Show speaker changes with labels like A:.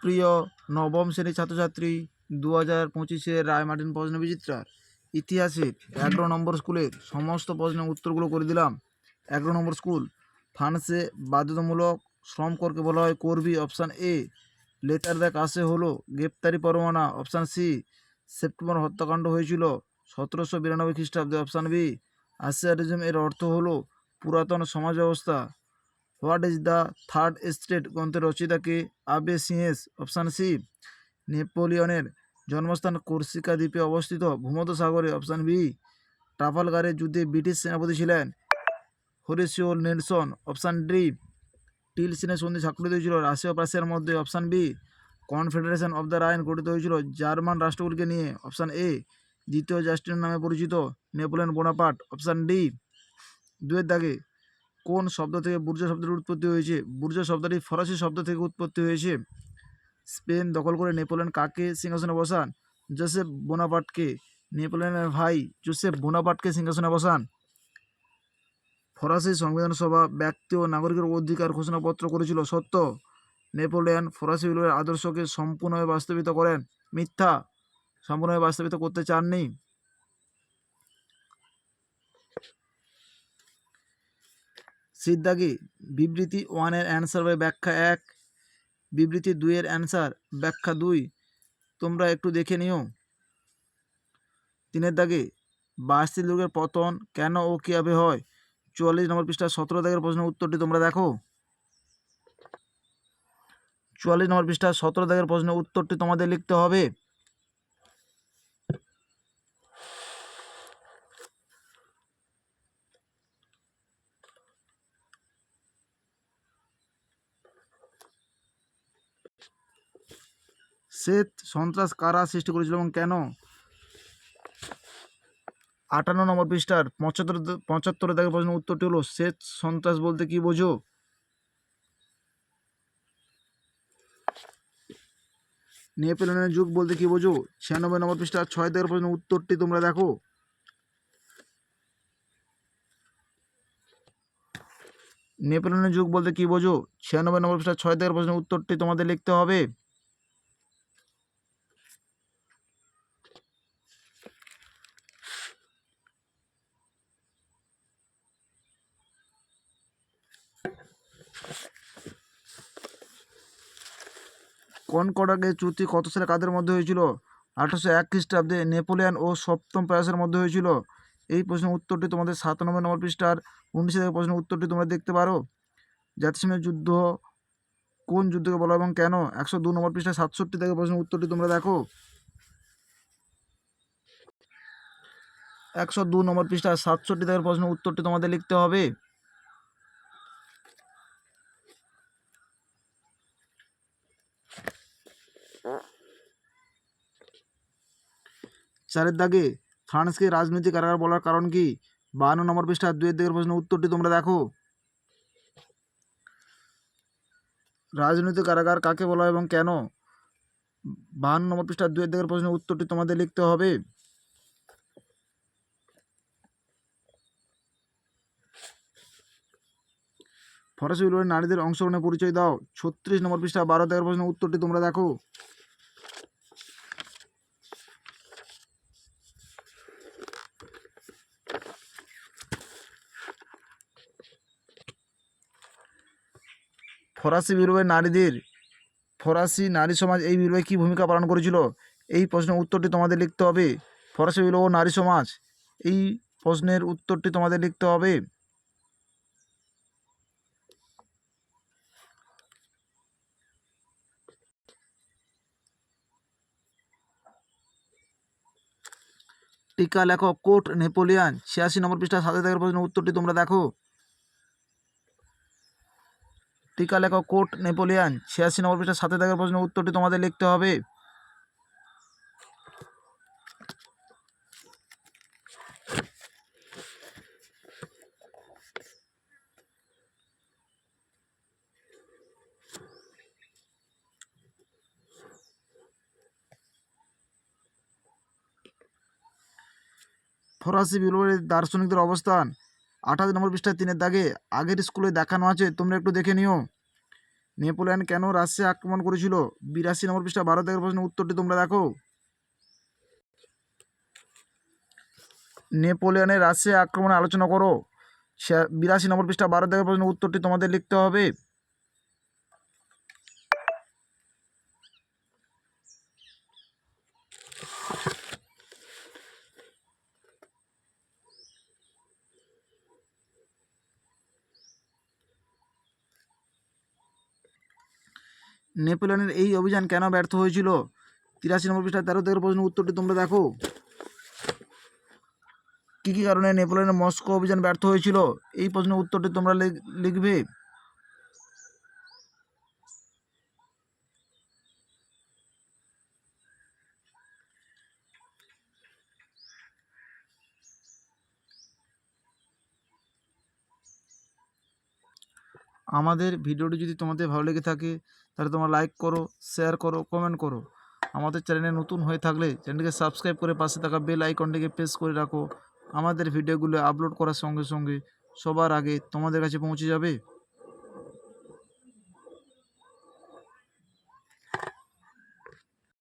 A: সুপ্রিয় নবম শ্রেণীর ছাত্রছাত্রী 2025-এর রায় মার্টিন প্রশ্ন বিচিত্রার ইতিহাসের 11 নম্বর স্কুলের সমস্ত প্রশ্নের উত্তরগুলো করে দিলাম। 11 নম্বর স্কুল, ফ্রান্সে বাধ্যতামূলক শ্রম করকে বলা হয় কর্মী। Option A. লেটার দ্য কাছে হলো গ্রেপ্তারি পরোয়ানা। Option C. সেপ্টেম্বর হত্যাকাণ্ড হয়েছিল 1792 খ্রিস্টাব্দে। Option B. আসিয়ারিজম এর অর্থ হলো পুরাতন সমাজ ব্যবস্থা। What is the third state গ্রন্থের রচয়িতা কে? আবে সিএস। Option C. নেপোলিয়নের জন্মস্থান কর্সিকা দ্বীপে অবস্থিত ভূমধ্যসাগরে। Option B. ট্রাফালগারের যুদ্ধে ব্রিটিশ সেনাপতি ছিলেন হরেসিও নেলসন। Option D. টিলসিনের সন্ধি স্বাক্ষরিত হয়েছিল রাশিয়া ও প্রাশিয়ার মধ্যে। Option B. Confederation of the Rhine গঠিত হয়েছিল জার্মান রাষ্ট্রগুলিকে নিয়ে। Option A. দ্বিতীয় জাস্টিন নামে পরিচিত নেপোলিয়ন বোনাপার্ট। Option D. দুয়ের দাগে কোন শব্দ থেকে বুর্জা শব্দের উৎপত্তি হয়েছে? বুর্জা শব্দটি ফরাসি শব্দ থেকে উৎপত্তি হয়েছে। স্পেন দখল করে নেপোলিয়ন কাকে সিংহাসনে বসান? জোসেফ বোনাপার্টকে। নেপোলিয়নের ভাই জোসেফ বোনাপার্টকে সিংহাসনে বসান। ফরাসি সংবিধান সভা ব্যক্তি ও নাগরিকের অধিকার ঘোষণাপত্র করেছিল। সত্য। নেপোলিয়ন ফরাসি বিপ্লবের আদর্শকে সম্পূর্ণভাবে বাস্তবিত করেন। মিথ্যা। সম্পূর্ণভাবে বাস্তবিত করতে চাননি। সিদ্ধাগে বিবৃতি 1 এর অ্যান্সার বা ব্যাখ্যা 1, বিবৃতি 2 এর অ্যান্সার ব্যাখ্যা 2 তোমরা একটু দেখে নিও। 3 দাগে বাসিল দুর্গের পতন কেন ও কীভাবে হয়? 44 নম্বর পৃষ্ঠা 17 দাগের প্রশ্নের উত্তরটি তোমরা দেখো। 44 নম্বর পৃষ্ঠা 17 দাগের প্রশ্নের উত্তরটি তোমাদের লিখতে হবে। শ্বেত সন্ত্রাস কারা সৃষ্টি করেছিল এবং কেন? 58 নম্বর পৃষ্ঠার 75 দাগের প্রশ্নের উত্তরটি হলো শ্বেত সন্ত্রাস বলতে কি বোঝো? নেপোলিয়নের যুগ বলতে কি বোঝো? 96 নম্বর পৃষ্ঠার 6 দাগের প্রশ্নের উত্তরটি তোমরা দেখো। নেপোলিয়নের যুগ বলতে কি বোঝো? 96 নম্বর পৃষ্ঠার 6 দাগের প্রশ্নের উত্তরটি তোমাদের লিখতে হবে। কনকর্ডাটের চুক্তি কত সালে কাদের মধ্যে হয়েছিল? 1801 খ্রিস্টাব্দে নেপোলিয়ন ও সপ্তম প্রায়াসের মধ্যে হয়েছিল। এই প্রশ্নের উত্তরটি তোমাদের 97 নম্বর পৃষ্ঠার 19 দাগের প্রশ্নের উত্তরটি তোমরা দেখতে পারো। জাতিসংঘের যুদ্ধ কোন যুদ্ধকে বলা এবং কেন? 102 নম্বর পৃষ্ঠা 67 দাগের প্রশ্নের উত্তরটি তোমরা দেখো। 102 নম্বর পৃষ্ঠা 67 দাগের প্রশ্নের উত্তরটি তোমাদের লিখতে হবে। চারের দাগে ফ্রান্সকে রাজনৈতিক কারাগার বলার কারণ কি? 52 নম্বর পৃষ্ঠা 2 দাগের প্রশ্নের উত্তরটি তোমরা দেখো। রাজনৈতিক কারাগার কাকে বলা হয় এবং কেন? 52 নম্বর পৃষ্ঠা 2 দাগের প্রশ্নের উত্তরটি তোমাদের লিখতে হবে। ফরাসি বিপ্লবের নারীদের অংশগ্রহণের পরিচয় দাও। 36 নম্বর পৃষ্ঠা 12 দাগের প্রশ্নের উত্তরটি তোমরা দেখো। ফরাসি বিপ্লবের ফরাসি নারী সমাজ এই বিপ্লবে কী ভূমিকা পালন করেছিল? এই প্রশ্নের উত্তরটি তোমাদের লিখতে হবে। ফরাসি বিপ্লব ও নারী সমাজ, এই প্রশ্নের উত্তরটি তোমাদের লিখতে হবে। টিকা লেখক কোট নেপোলিয়ান। 86 নম্বর পৃষ্ঠা 7 দাগের প্রশ্নের উত্তরটি তোমরা দেখো। টিকা লেখক কোট নেপোলিয়ান। 86 নম্বর পৃষ্ঠা 7 দাগের প্রশ্নের উত্তরটি তোমাদের লিখতে হবে। ফরাসি বিপ্লবের দার্শনিকদের অবস্থান 28 নম্বর পৃষ্ঠা 3 দাগে আগের স্কুলে দেখানো আছে, তোমরা একটু দেখে নিও। নেপোলিয়ন কেন রাশিয়া আক্রমণ করেছিল? 82 নম্বর পৃষ্ঠা 12 থেকে প্রশ্নের উত্তরটি তোমরা দেখো। নেপোলিয়নের রাশিয়া আক্রমণে আলোচনা করো। 82 নম্বর পৃষ্ঠা 12 থেকে প্রশ্নের উত্তরটি তোমাদের লিখতে হবে। নেপোলিয়নের এই অভিযান কেন ব্যর্থ হয়েছিল? 83 নম্বর পৃষ্ঠা 13 থেকে প্রশ্নের উত্তরটি তোমরা দেখো। কী কী কারণে নেপোলিয়নের মস্কো অভিযান ব্যর্থ হয়েছিল? এই প্রশ্নের উত্তরটি তোমরা লিখবে। আমাদের ভিডিওটি যদি তোমাদের ভালো লেগে থাকে তাহলে তোমরা লাইক করো, শেয়ার করো, কমেন্ট করো। আমাদের চ্যানেলে নতুন হয়ে থাকলে চ্যানেলটিকে সাবস্ক্রাইব করে পাশে থাকা বেল আইকনটিকে প্রেস করে রাখো। আমাদের ভিডিওগুলো আপলোড করার সঙ্গে সঙ্গে সবার আগে তোমাদের কাছে পৌঁছে যাবে।